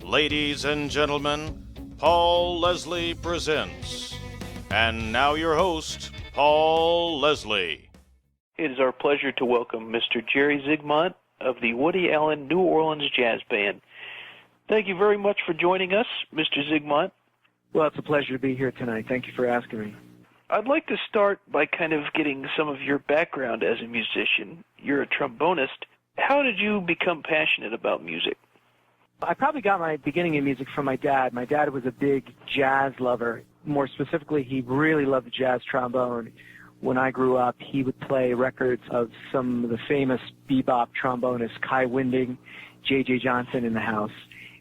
Ladies and gentlemen, Paul Leslie presents. And now your host, Paul Leslie. It is our pleasure to welcome Mr. Jerry Zigmont of the Woody Allen New Orleans Jazz Band. Thank you very much for joining us, Mr. Zigmont. Well, it's a pleasure to be here tonight. Thank you for asking me. I'd like to start by kind of getting some of your background as a musician. You're a trombonist. How did you become passionate about music? I probably got my beginning in music from my dad. My dad was a big jazz lover. More specifically, he really loved the jazz trombone. When I grew up, he would play records of some of the famous bebop trombonists, Kai Winding, J.J. Johnson in the house.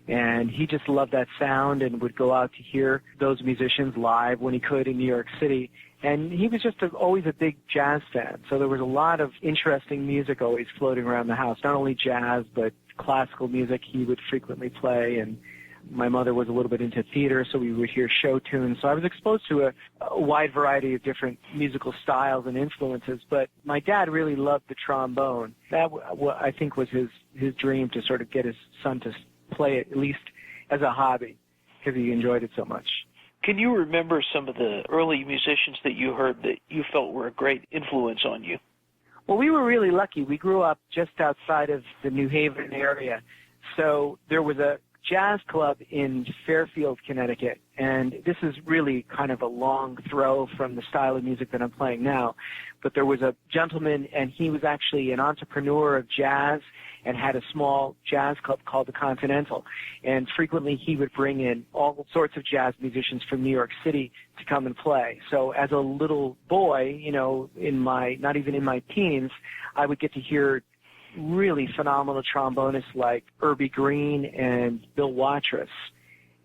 And he just loved that sound and would go out to hear those musicians live when he could in New York City. And he was just always a big jazz fan. So there was a lot of interesting music always floating around the house, not only jazz, but classical music he would frequently play. And my mother was a little bit into theater, so we would hear show tunes. So I was exposed to a wide variety of different musical styles and influences. But my dad really loved the trombone. That, I think, was his dream, to sort of get his son to play it, at least as a hobby, because he enjoyed it so much. Can you remember some of the early musicians that you heard that you felt were a great influence on you? Well, we were really lucky. We grew up just outside of the New Haven area. So there was a jazz club in Fairfield, Connecticut, and this is really kind of a long throw from the style of music that I'm playing now. But there was a gentleman, and he was actually an entrepreneur of jazz and had a small jazz club called the Continental. And frequently he would bring in all sorts of jazz musicians from New York City to come and play. So as a little boy, not even in my teens, I would get to hear really phenomenal trombonists like Irby Green and Bill Watrous.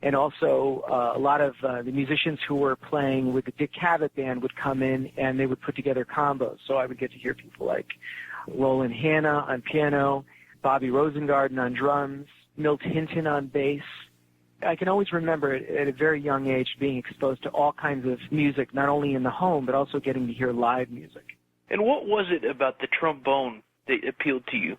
And also a lot of the musicians who were playing with the Dick Cavett Band would come in and they would put together combos. So I would get to hear people like Roland Hanna on piano, Bobby Rosengarten on drums, Milt Hinton on bass. I can always remember at a very young age being exposed to all kinds of music, not only in the home, but also getting to hear live music. And what was it about the trombone that appealed to you?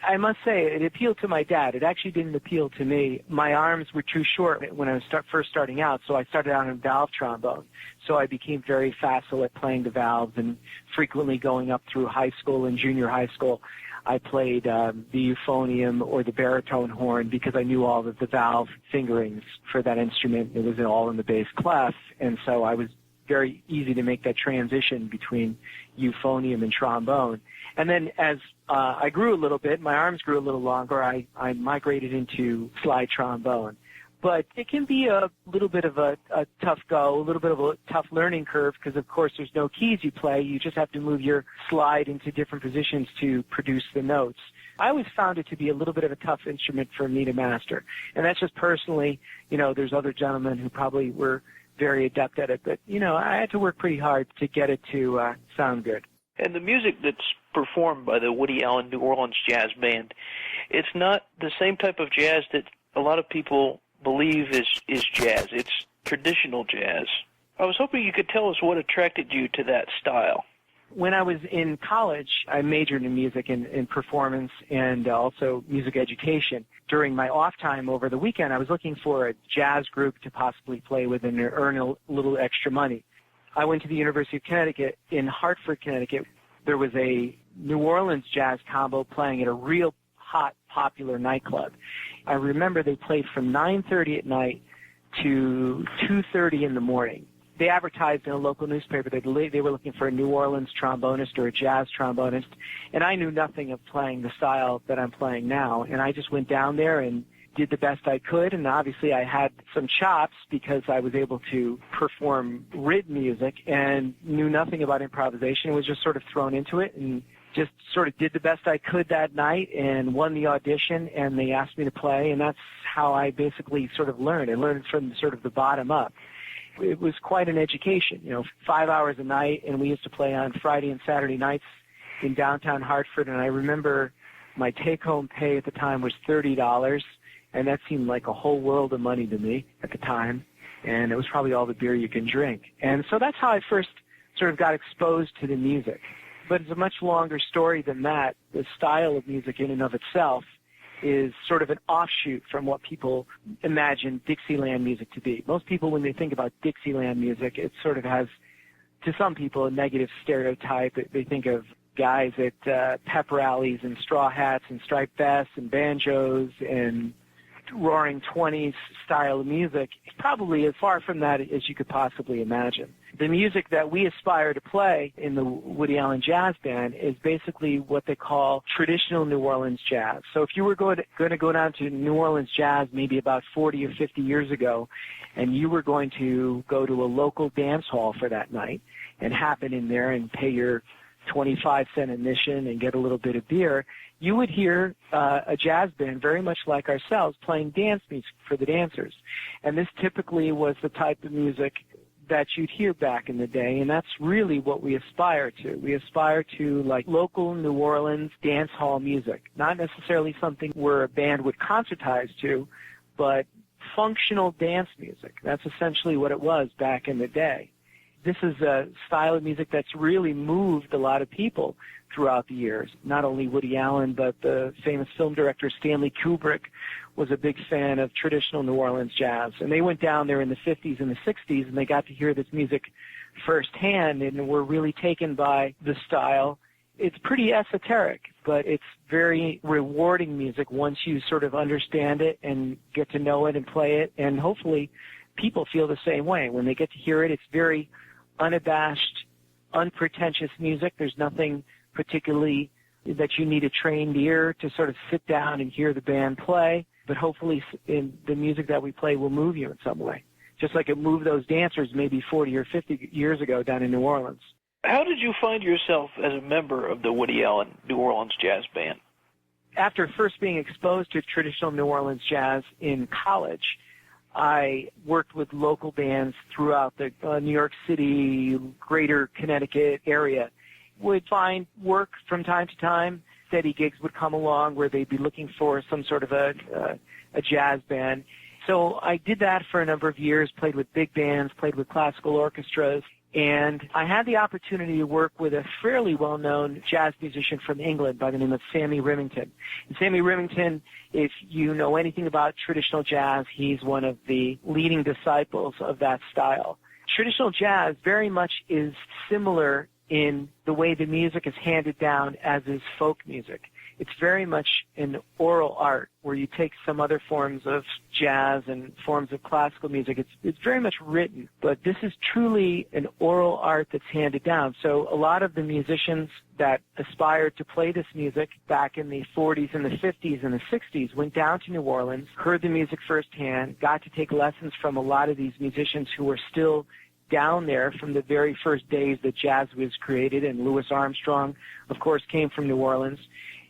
I must say, it appealed to my dad. It actually didn't appeal to me. My arms were too short when I was first starting out, so I started out in valve trombone. So I became very facile at playing the valves, and frequently going up through high school and junior high school, I played the euphonium or the baritone horn because I knew all of the valve fingerings for that instrument. It was all in the bass clef, and so I was very easy to make that transition between euphonium and trombone. And then as I grew a little bit, my arms grew a little longer, I migrated into slide trombone. But it can be a little bit of a tough go, a little bit of a tough learning curve, because, of course, there's no keys you play. You just have to move your slide into different positions to produce the notes. I always found it to be a little bit of a tough instrument for me to master. And that's just personally, there's other gentlemen who probably were very adept at it. But, I had to work pretty hard to get it to sound good. And the music that's performed by the Woody Allen New Orleans Jazz Band, it's not the same type of jazz that a lot of people believe is jazz. It's traditional jazz. I was hoping you could tell us what attracted you to that style. When I was in college, I majored in music and performance and also music education. During my off time over the weekend, I was looking for a jazz group to possibly play with and earn a little extra money. I went to the University of Connecticut in Hartford, Connecticut. There was a New Orleans jazz combo playing at a real hot, popular nightclub. I remember they played from 9:30 at night to 2:30 in the morning. They advertised in a local newspaper that they were looking for a New Orleans trombonist or a jazz trombonist, and I knew nothing of playing the style that I'm playing now, and I just went down there and did the best I could, and obviously I had some chops because I was able to perform rhythm music and knew nothing about improvisation. Was just sort of thrown into it and just sort of did the best I could that night and won the audition, and they asked me to play, and that's how I basically sort of learned. I learned from sort of the bottom up. It was quite an education, 5 hours a night, and we used to play on Friday and Saturday nights in downtown Hartford, and I remember my take-home pay at the time was $30, and that seemed like a whole world of money to me at the time, and it was probably all the beer you can drink. And so that's how I first sort of got exposed to the music. But it's a much longer story than that. The style of music in and of itself is sort of an offshoot from what people imagine Dixieland music to be. Most people, when they think about Dixieland music, it sort of has, to some people, a negative stereotype. They think of guys at pep rallies and straw hats and striped vests and banjos and roaring 20s style of music. It's probably as far from that as you could possibly imagine. The music that we aspire to play in the Woody Allen Jazz Band is basically what they call traditional New Orleans jazz. So if you were going to go down to New Orleans jazz maybe about 40 or 50 years ago, and you were going to go to a local dance hall for that night and happen in there and pay your 25-cent admission and get a little bit of beer, you would hear a jazz band very much like ourselves playing dance music for the dancers. And this typically was the type of music that you'd hear back in the day, and that's really what we aspire to. We aspire to like local New Orleans dance hall music, not necessarily something where a band would concertize to, but functional dance music. That's essentially what it was back in the day. This is a style of music that's really moved a lot of people throughout the years. Not only Woody Allen, but the famous film director Stanley Kubrick was a big fan of traditional New Orleans jazz. And they went down there in the 50s and the 60s, and they got to hear this music firsthand and were really taken by the style. It's pretty esoteric, but it's very rewarding music once you sort of understand it and get to know it and play it. And hopefully people feel the same way. When they get to hear it, it's very unabashed, unpretentious music. There's nothing particularly that you need a trained ear to sort of sit down and hear the band play, but hopefully in the music that we play will move you in some way, just like it moved those dancers maybe 40 or 50 years ago down in New Orleans. How did you find yourself as a member of the Woody Allen New Orleans Jazz Band? After first being exposed to traditional New Orleans jazz in college, I worked with local bands throughout the New York City, greater Connecticut area. Would find work from time to time. Steady gigs would come along where they'd be looking for some sort of a jazz band. So I did that for a number of years, played with big bands, played with classical orchestras, and I had the opportunity to work with a fairly well-known jazz musician from England by the name of Sammy Remington. And Sammy Remington, if you know anything about traditional jazz, he's one of the leading disciples of that style. Traditional jazz very much is similar in the way the music is handed down as is folk music. It's very much an oral art where you take some other forms of jazz and forms of classical music. It's very much written, but this is truly an oral art that's handed down. So a lot of the musicians that aspired to play this music back in the 40s and the 50s and the 60s went down to New Orleans, heard the music firsthand, got to take lessons from a lot of these musicians who were still down there from the very first days that jazz was created, and Louis Armstrong, of course, came from New Orleans.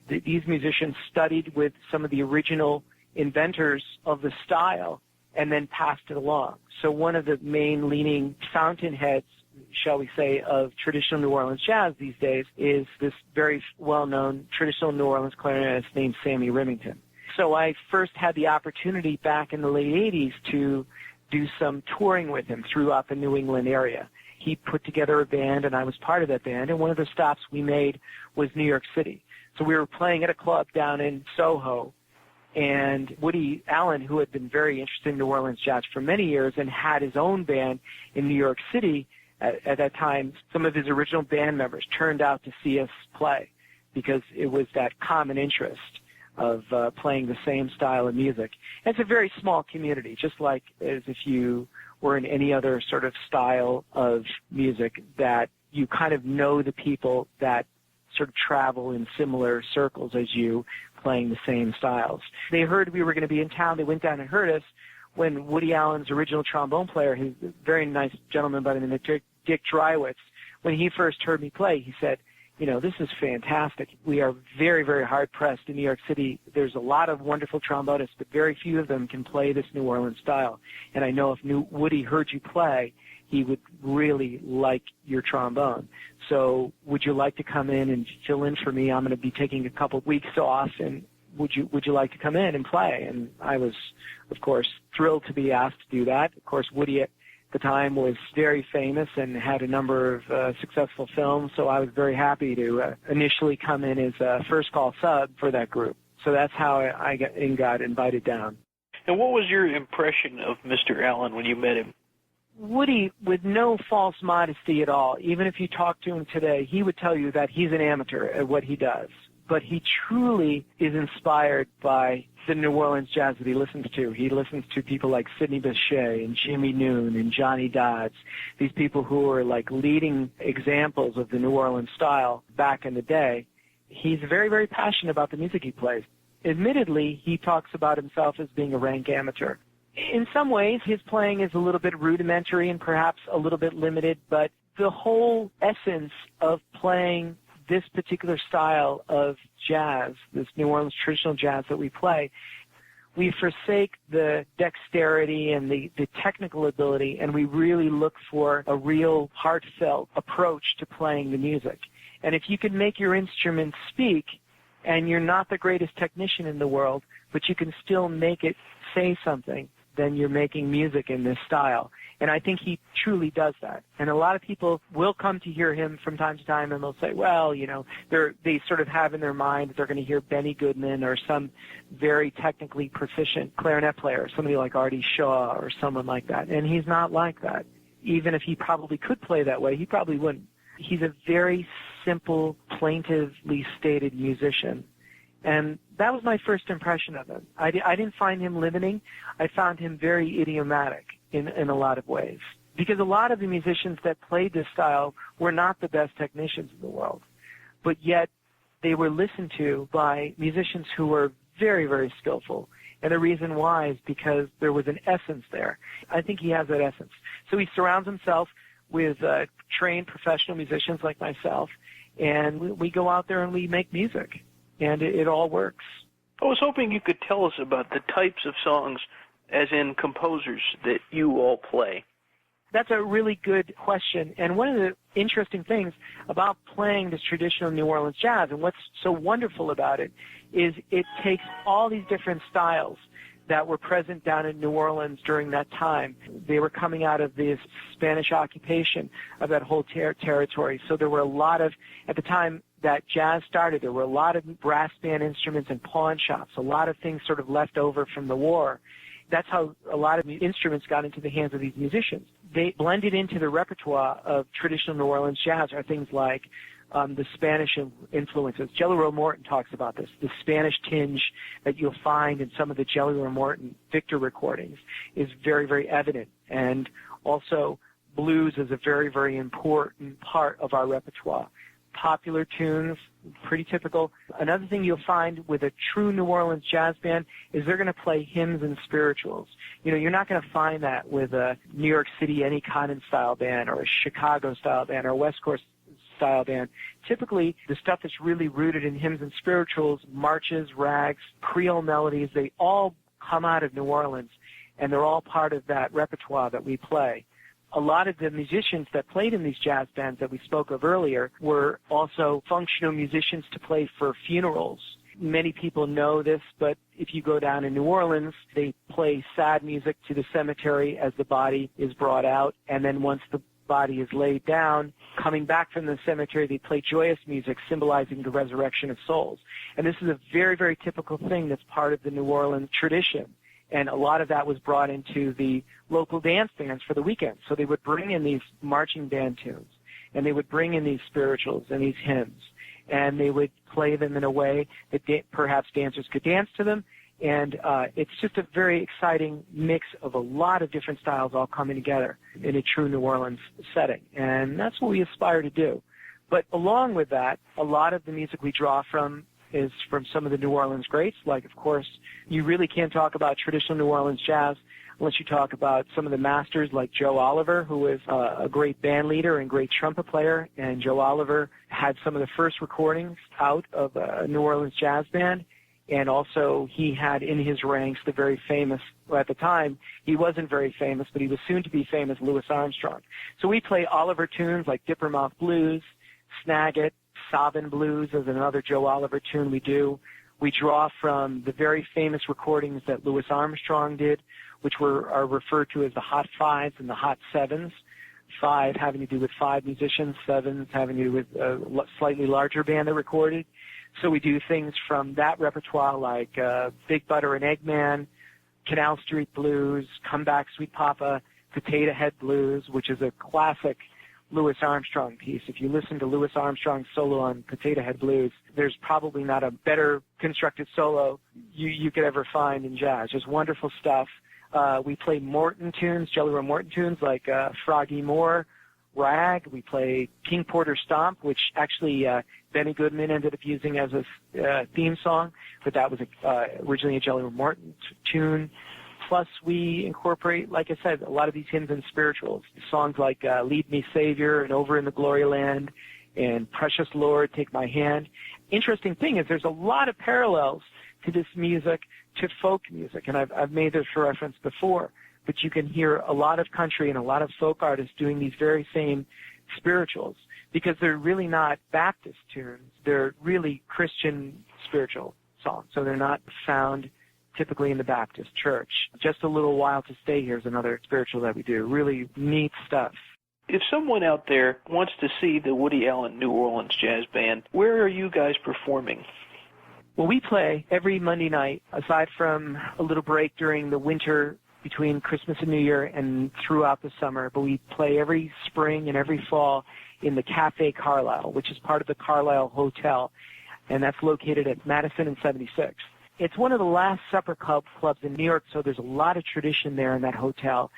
These musicians studied with some of the original inventors of the style and then passed it along. So one of the main leading fountainheads, shall we say, of traditional New Orleans jazz these days is this very well-known traditional New Orleans clarinetist named Sammy Remington. So I first had the opportunity back in the late 80s to do some touring with him throughout the New England area. He put together a band, and I was part of that band, and one of the stops we made was New York City. So we were playing at a club down in Soho, and Woody Allen, who had been very interested in New Orleans jazz for many years and had his own band in New York City at that time, some of his original band members turned out to see us play because it was that common interest of playing the same style of music. And it's a very small community, just like as if you were in any other sort of style of music, that you kind of know the people that sort of travel in similar circles as you, playing the same styles. They heard we were going to be in town. They went down and heard us when Woody Allen's original trombone player, who's a very nice gentleman by the name of Dick Drywitz, when he first heard me play, he said, you know, this is fantastic. We are very, very hard-pressed in New York City. There's a lot of wonderful trombonists, but very few of them can play this New Orleans style. And I know if Woody heard you play, he would really like your trombone. So would you like to come in and fill in for me? I'm going to be taking a couple of weeks off, and would you like to come in and play? And I was, of course, thrilled to be asked to do that. Of course, Woody at the time was very famous and had a number of successful films, so I was very happy to initially come in as a first call sub for that group. So that's how I got invited down. And what was your impression of Mr. Allen when you met him? Woody, with no false modesty at all, even if you talk to him today, he would tell you that he's an amateur at what he does. But he truly is inspired by the New Orleans jazz that he listens to. He listens to people like Sidney Bechet and Jimmy Noon and Johnny Dodds, these people who are like leading examples of the New Orleans style back in the day. He's very, very passionate about the music he plays. Admittedly, he talks about himself as being a rank amateur. In some ways, his playing is a little bit rudimentary and perhaps a little bit limited, but the whole essence of playing this particular style of jazz, this New Orleans traditional jazz that we play, we forsake the dexterity and the technical ability, and we really look for a real heartfelt approach to playing the music. And if you can make your instrument speak, and you're not the greatest technician in the world, but you can still make it say something, then you're making music in this style. And I think he truly does that. And a lot of people will come to hear him from time to time, and they'll say, well, you know, they sort of have in their mind that they're going to hear Benny Goodman or some very technically proficient clarinet player, somebody like Artie Shaw or someone like that. And he's not like that. Even if he probably could play that way, he probably wouldn't. He's a very simple, plaintively stated musician. And that was my first impression of him. I didn't find him limiting. I found him very idiomatic in a lot of ways. Because a lot of the musicians that played this style were not the best technicians in the world. But yet they were listened to by musicians who were very, very skillful. And the reason why is because there was an essence there. I think he has that essence. So he surrounds himself with trained professional musicians like myself, and we go out there and we make music. And it all works. I was hoping you could tell us about the types of songs, as in composers, that you all play. That's a really good question. And one of the interesting things about playing this traditional New Orleans jazz, and what's so wonderful about it, is it takes all these different styles that were present down in New Orleans during that time. They were coming out of this Spanish occupation of that whole territory. So there were a lot of, at the time that jazz started, there were a lot of brass band instruments and pawn shops, a lot of things sort of left over from the war. That's how a lot of instruments got into the hands of these musicians. They blended into the repertoire of traditional New Orleans jazz are things like the Spanish influences. Jelly Roll Morton talks about this. The Spanish tinge that you'll find in some of the Jelly Roll Morton Victor recordings is very, very evident. And also blues is a very, very important part of our repertoire. Popular tunes, pretty typical. Another thing you'll find with a true New Orleans jazz band is they're going to play hymns and spirituals. You know, you're not going to find that with a New York City Eddie Condon style band or a Chicago style band or a West Coast style band. Typically, the stuff that's really rooted in hymns and spirituals, marches, rags, Creole melodies, they all come out of New Orleans, and they're all part of that repertoire that we play. A lot of the musicians that played in these jazz bands that we spoke of earlier were also functional musicians to play for funerals. Many people know this, but if you go down in New Orleans, they play sad music to the cemetery as the body is brought out, and then once the body is laid down, coming back from the cemetery, they play joyous music symbolizing the resurrection of souls. And this is a very, very typical thing that's part of the New Orleans tradition. And a lot of that was brought into the local dance bands for the weekend. So they would bring in these marching band tunes, and they would bring in these spirituals and these hymns, and they would play them in a way that perhaps dancers could dance to them. And it's just a very exciting mix of a lot of different styles all coming together in a true New Orleans setting. And that's what we aspire to do. But along with that, a lot of the music we draw from is from some of the New Orleans greats. Like, of course, you really can't talk about traditional New Orleans jazz unless you talk about some of the masters like Joe Oliver, who was a great band leader and great trumpet player. And Joe Oliver had some of the first recordings out of a New Orleans jazz band. And also he had in his ranks the very famous, well, at the time, he wasn't very famous, but he was soon to be famous, Louis Armstrong. So we play Oliver tunes like Dipper Mouth Blues, Snag It, Sobbin' Blues is another Joe Oliver tune we do. We draw from the very famous recordings that Louis Armstrong did, which are referred to as the Hot Fives and the Hot Sevens. 5 having to do with 5 musicians, 7 having to do with a slightly larger band that recorded. So we do things from that repertoire like Big Butter and Eggman, Canal Street Blues, Come Back Sweet Papa, Potato Head Blues, which is a classic Louis Armstrong piece. If you listen to Louis Armstrong's solo on Potato Head Blues, there's probably not a better constructed solo you could ever find in jazz. Just wonderful stuff. We play Morton tunes, Jelly Roll Morton tunes like Froggy Moore, Rag. We play King Porter Stomp, which actually Benny Goodman ended up using as a theme song, but that was originally a Jelly Roll Morton tune. Plus, we incorporate, like I said, a lot of these hymns and spirituals. Songs like Lead Me, Savior, and Over in the Glory Land, and Precious Lord, Take My Hand. Interesting thing is there's a lot of parallels to this music to folk music, and I've made this reference before, but you can hear a lot of country and a lot of folk artists doing these very same spirituals because they're really not Baptist tunes. They're really Christian spiritual songs, so they're not found typically in the Baptist church. Just a Little While to Stay Here is another spiritual that we do. Really neat stuff. If someone out there wants to see the Woody Allen New Orleans Jazz Band, where are you guys performing? Well, we play every Monday night, aside from a little break during the winter between Christmas and New Year and throughout the summer, but we play every spring and every fall in the Cafe Carlisle, which is part of the Carlisle Hotel, and that's located at Madison and 76th. It's one of the last supper clubs in New York, so there's a lot of tradition there in that hotel.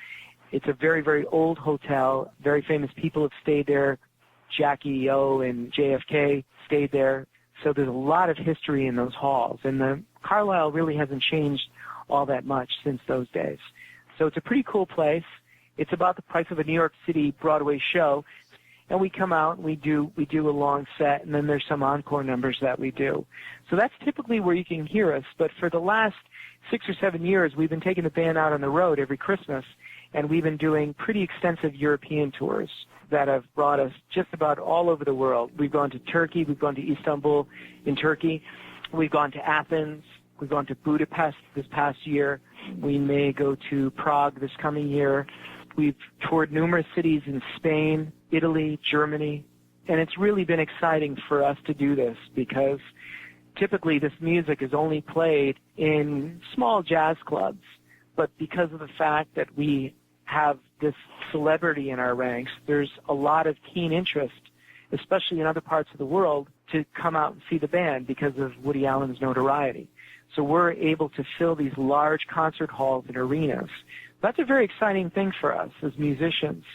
It's a very, very old hotel. Very famous people have stayed there. Jackie O and JFK stayed there. So there's a lot of history in those halls. And the Carlisle really hasn't changed all that much since those days. So it's a pretty cool place. It's about the price of a New York City Broadway show. And we come out and we do a long set, and then there's some encore numbers that we do. So that's typically where you can hear us. But for the last 6 or 7 years, we've been taking the band out on the road every Christmas, and we've been doing pretty extensive European tours that have brought us just about all over the world. We've gone to Turkey. We've gone to Istanbul in Turkey. We've gone to Athens. We've gone to Budapest this past year. We may go to Prague this coming year. We've toured numerous cities in Spain, Italy, Germany, and it's really been exciting for us to do this because typically this music is only played in small jazz clubs, but because of the fact that we have this celebrity in our ranks, there's a lot of keen interest, especially in other parts of the world, to come out and see the band because of Woody Allen's notoriety. So we're able to fill these large concert halls and arenas. That's a very exciting thing for us as musicians,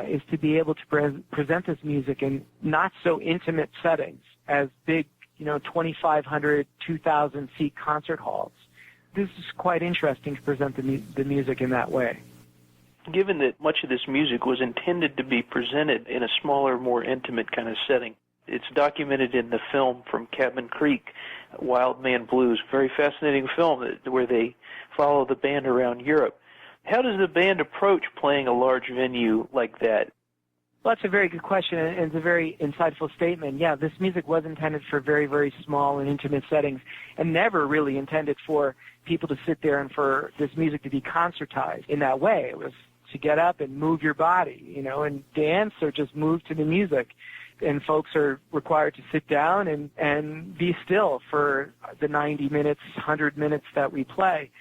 is to be able to present this music in not so intimate settings as big, 2,500, 2,000 seat concert halls. This is quite interesting to present the music in that way. Given that much of this music was intended to be presented in a smaller, more intimate kind of setting, it's documented in the film from Cabin Creek, Wild Man Blues, very fascinating film where they follow the band around Europe. How does the band approach playing a large venue like that? Well, that's a very good question, and it's a very insightful statement. Yeah, this music was intended for very, very small and intimate settings and never really intended for people to sit there and for this music to be concertized in that way. It was to get up and move your body, and dance or just move to the music. And folks are required to sit down and be still for the 90 minutes, 100 minutes that we play.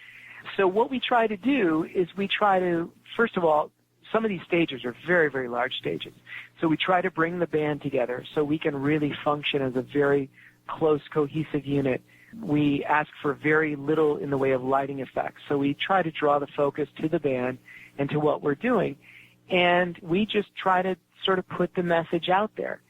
So what we try to do is we try to, first of all, some of these stages are very, very large stages. So we try to bring the band together so we can really function as a very close, cohesive unit. We ask for very little in the way of lighting effects. So we try to draw the focus to the band and to what we're doing. And we just try to sort of put the message out there.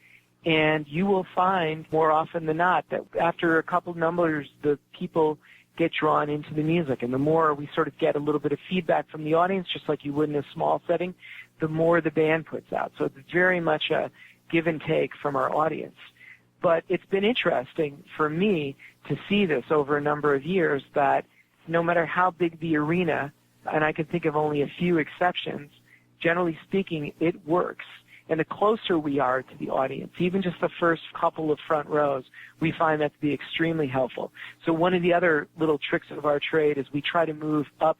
And you will find more often than not that after a couple numbers, the people get drawn into the music. And the more we sort of get a little bit of feedback from the audience, just like you would in a small setting, the more the band puts out. So it's very much a give and take from our audience. But it's been interesting for me to see this over a number of years that no matter how big the arena, and I can think of only a few exceptions, generally speaking, it works. And the closer we are to the audience, even just the first couple of front rows, we find that to be extremely helpful. So one of the other little tricks of our trade is we try to move up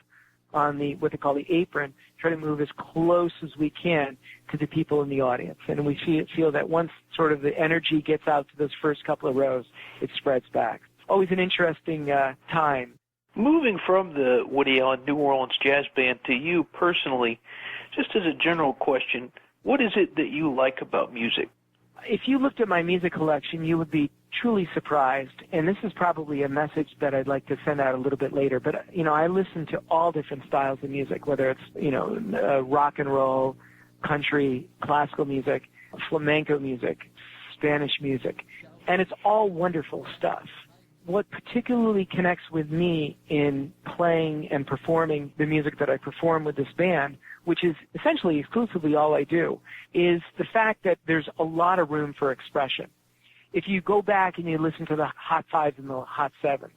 on what they call the apron, try to move as close as we can to the people in the audience. And we feel that once sort of the energy gets out to those first couple of rows, it spreads back. Always an interesting time. Moving from the Woody Allen New Orleans Jazz Band to you personally, just as a general question, what is it that you like about music? If you looked at my music collection, you would be truly surprised, and this is probably a message that I'd like to send out a little bit later, but, I listen to all different styles of music, whether it's, rock and roll, country, classical music, flamenco music, Spanish music, and it's all wonderful stuff. What particularly connects with me in playing and performing the music that I perform with this band, which is essentially exclusively all I do, is the fact that there's a lot of room for expression. If you go back and you listen to the Hot Fives and the Hot Sevens,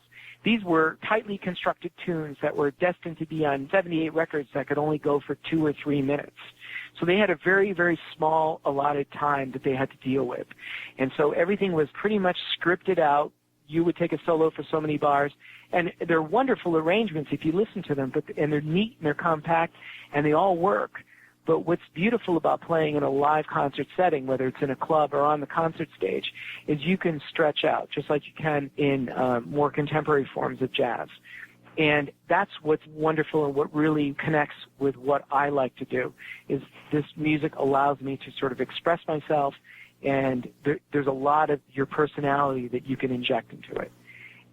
these were tightly constructed tunes that were destined to be on 78 records that could only go for 2 or 3 minutes. So they had a very, very small allotted time that they had to deal with. And so everything was pretty much scripted out. You would take a solo for so many bars, and they're wonderful arrangements if you listen to them, and they're neat and they're compact and they all work. But what's beautiful about playing in a live concert setting, whether it's in a club or on the concert stage, is you can stretch out just like you can in more contemporary forms of jazz. And that's what's wonderful and what really connects with what I like to do, is this music allows me to sort of express myself, and there's a lot of your personality that you can inject into it.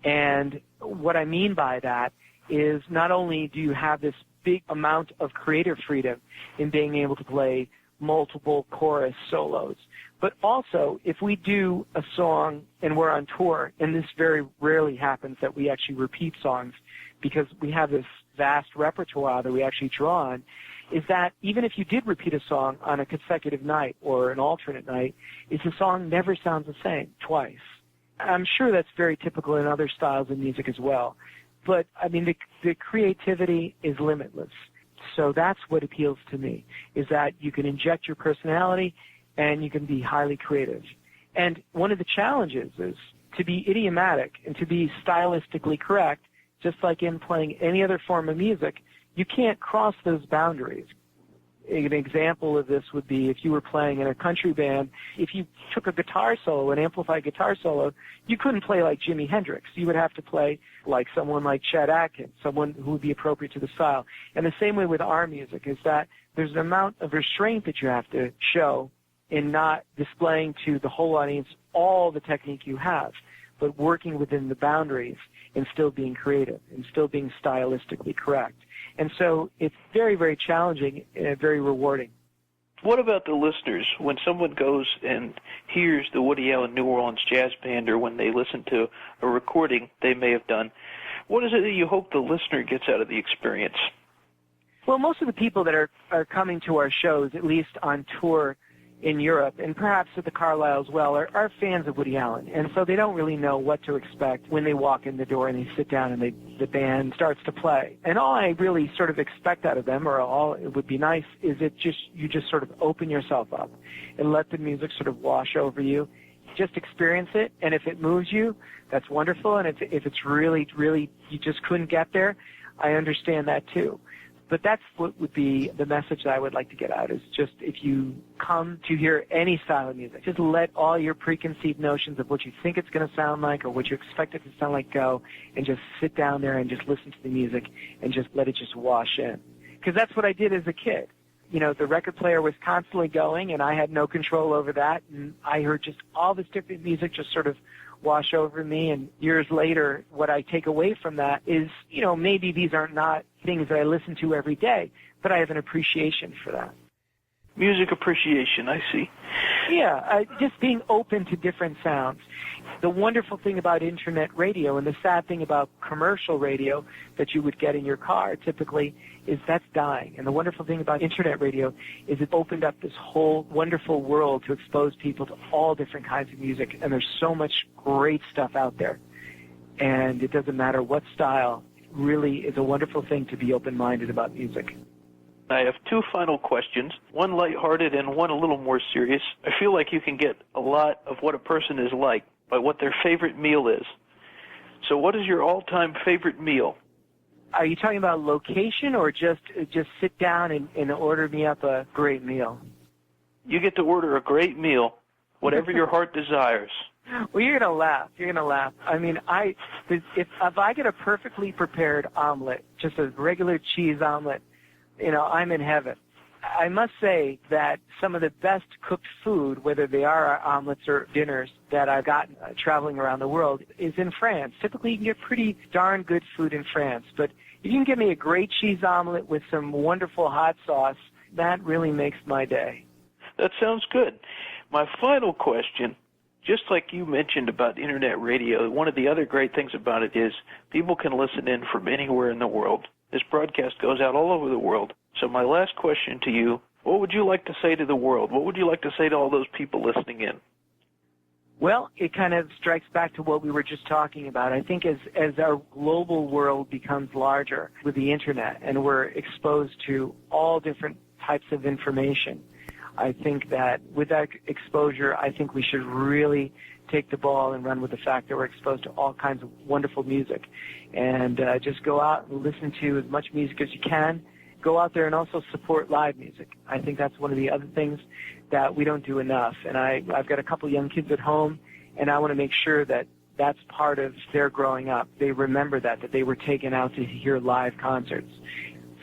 And what I mean by that is not only do you have this big amount of creative freedom in being able to play multiple chorus solos, but also if we do a song and we're on tour, and this very rarely happens that we actually repeat songs because we have this vast repertoire that we actually draw on, is that even if you did repeat a song on a consecutive night or an alternate night, is the song never sounds the same twice. I'm sure that's very typical in other styles of music as well. But, I mean, the creativity is limitless. So that's what appeals to me, is that you can inject your personality and you can be highly creative. And one of the challenges is to be idiomatic and to be stylistically correct, just like in playing any other form of music. You can't cross those boundaries. An example of this would be if you were playing in a country band, if you took a guitar solo, an amplified guitar solo, you couldn't play like Jimi Hendrix. You would have to play like someone like Chet Atkins, someone who would be appropriate to the style. And the same way with our music is that there's an amount of restraint that you have to show in not displaying to the whole audience all the technique you have, but working within the boundaries and still being creative and still being stylistically correct. And so it's very, very challenging and very rewarding. What about the listeners? When someone goes and hears the Woody Allen New Orleans Jazz Band, or when they listen to a recording they may have done, what is it that you hope the listener gets out of the experience? Well, most of the people that are coming to our shows, at least on tour in Europe, and perhaps at the Carlisle as well, are fans of Woody Allen. And so they don't really know what to expect when they walk in the door and they sit down and the band starts to play. And all I really sort of expect out of them, or all it would be nice, is you just sort of open yourself up and let the music sort of wash over you. Just experience it, and if it moves you, that's wonderful. And if it's really, really, you just couldn't get there, I understand that too. But that's what would be the message that I would like to get out, is just if you come to hear any style of music, just let all your preconceived notions of what you think it's going to sound like or what you expect it to sound like go, and just sit down there and just listen to the music and just let it just wash in. Because that's what I did as a kid. You know, the record player was constantly going, and I had no control over that, and I heard just all this different music just sort of wash over me. And years later, what I take away from that is, you know, maybe these are not things that I listen to every day, but I have an appreciation for that. Music appreciation, I see. Yeah, just being open to different sounds. The wonderful thing about internet radio, and the sad thing about commercial radio that you would get in your car typically, is that's dying. And the wonderful thing about internet radio is it opened up this whole wonderful world to expose people to all different kinds of music. And there's so much great stuff out there. And it doesn't matter what style. It really is a wonderful thing to be open-minded about music. I have two final questions, one lighthearted and one a little more serious. I feel like you can get a lot of what a person is like by what their favorite meal is. So what is your all-time favorite meal? Are you talking about location or just sit down and order me up a great meal? You get to order a great meal, whatever your heart desires. Well, you're gonna laugh. You're gonna laugh. I mean, if I get a perfectly prepared omelet, just a regular cheese omelet, I'm in heaven. I must say that some of the best cooked food, whether they are omelets or dinners that I've gotten traveling around the world, is in France. Typically, you can get pretty darn good food in France. But if you can give me a great cheese omelet with some wonderful hot sauce, that really makes my day. That sounds good. My final question, just like you mentioned about Internet radio, one of the other great things about it is people can listen in from anywhere in the world. This broadcast goes out all over the world. So my last question to you, what would you like to say to the world? What would you like to say to all those people listening in? Well, it kind of strikes back to what we were just talking about. I think as our global world becomes larger with the Internet and we're exposed to all different types of information, I think that with that exposure, I think we should really take the ball and run with the fact that we're exposed to all kinds of wonderful music. And just go out and listen to as much music as you can. Go out there and also support live music. I think that's one of the other things that we don't do enough. And I've got a couple young kids at home, and I want to make sure that that's part of their growing up. They remember that they were taken out to hear live concerts.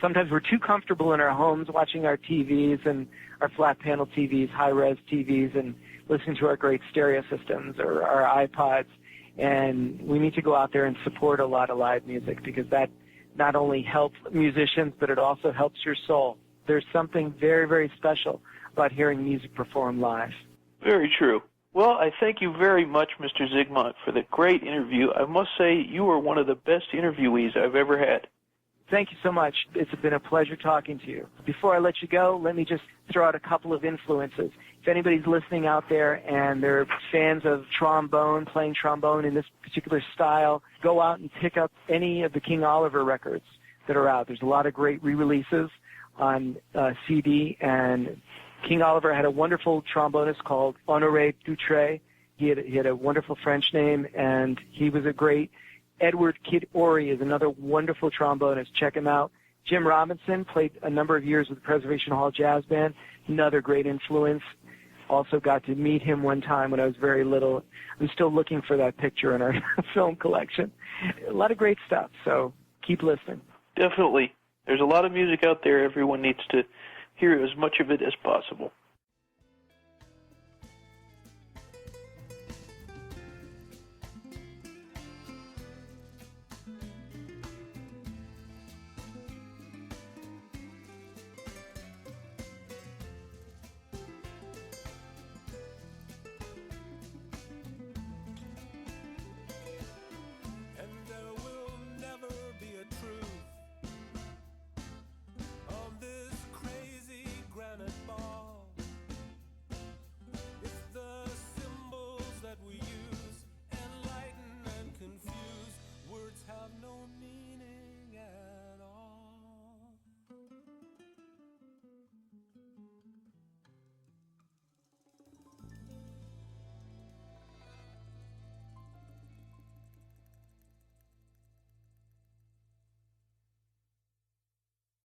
Sometimes we're too comfortable in our homes watching our TVs and our flat panel TVs, high-res TVs, and listening to our great stereo systems or our iPods. And we need to go out there and support a lot of live music because that not only helps musicians, but it also helps your soul. There's something very, very special about hearing music performed live. Very true. Well, I thank you very much, Mr. Zigmont, for the great interview. I must say you are one of the best interviewees I've ever had. Thank you so much. It's been a pleasure talking to you. Before I let you go, let me just throw out a couple of influences. If anybody's listening out there and they're fans of trombone, playing trombone in this particular style, go out and pick up any of the King Oliver records that are out. There's a lot of great re-releases on CD, and King Oliver had a wonderful trombonist called Honoré Dutré. He had a wonderful French name, and he was a great Edward Kid Ory is another wonderful trombonist. Check him out. Jim Robinson played a number of years with the Preservation Hall Jazz Band. Another great influence. Also got to meet him one time when I was very little. I'm still looking for that picture in our film collection. A lot of great stuff, so keep listening. Definitely. There's a lot of music out there. Everyone needs to hear as much of it as possible.